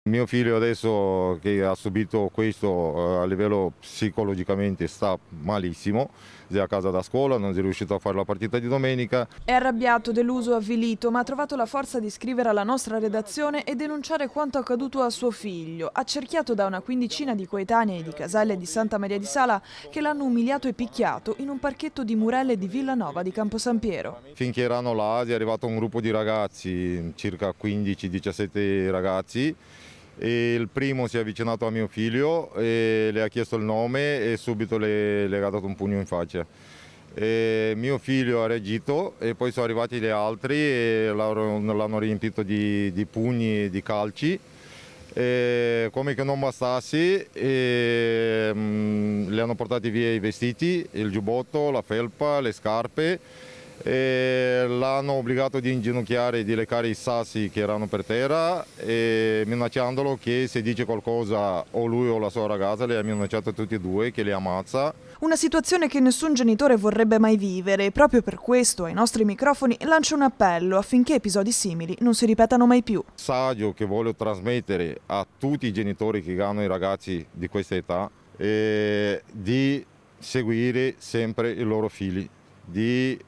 Mio figlio adesso che ha subito questo a livello psicologicamente sta malissimo, è a casa da scuola, non è riuscito a fare la partita di domenica. È arrabbiato, deluso, avvilito, ma ha trovato la forza di scrivere alla nostra redazione e denunciare quanto accaduto a suo figlio, accerchiato da una quindicina di coetanei di Caselle e di Santa Maria di Sala che l'hanno umiliato e picchiato in un parchetto di Murelle di Villanova di Campo San Piero. Finché erano là è arrivato un gruppo di ragazzi, circa 15-17 ragazzi, e il primo si è avvicinato a mio figlio e le ha chiesto il nome e subito le ha dato un pugno in faccia. E mio figlio ha reagito e poi sono arrivati gli altri e l'hanno riempito di pugni e di calci. E come che non bastasse, le hanno portati via i vestiti, il giubbotto, la felpa, le scarpe e l'hanno obbligato di inginocchiare e di leccare i sassi che erano per terra e minacciandolo che se dice qualcosa o lui o la sua ragazza, le ha minacciato tutti e due che li ammazza. Una situazione che nessun genitore vorrebbe mai vivere e proprio per questo ai nostri microfoni lancio un appello affinché episodi simili non si ripetano mai più. Il messaggio che voglio trasmettere a tutti i genitori che hanno i ragazzi di questa età è di seguire sempre i loro figli, di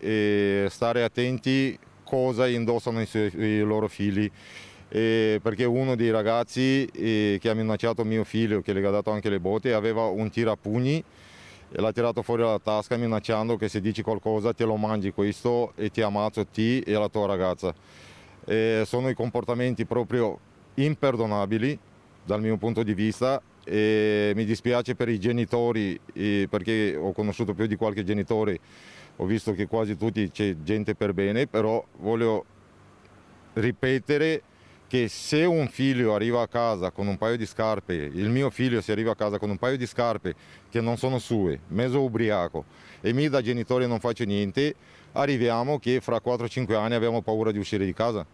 stare attenti cosa indossano i loro figli. Perché uno dei ragazzi che ha minacciato mio figlio, che le ha dato anche le botte, aveva un tirapugni e l'ha tirato fuori dalla tasca minacciando che se dici qualcosa te lo mangi questo e ti ammazzo te e la tua ragazza. Sono i comportamenti proprio imperdonabili dal mio punto di vista e mi dispiace per i genitori perché ho conosciuto più di qualche genitore, ho visto che quasi tutti c'è gente per bene, però voglio ripetere che se un figlio arriva a casa con un paio di scarpe, il mio figlio si arriva a casa con un paio di scarpe che non sono sue, mezzo ubriaco, e mi da genitore non faccio niente, arriviamo che fra 4-5 anni abbiamo paura di uscire di casa.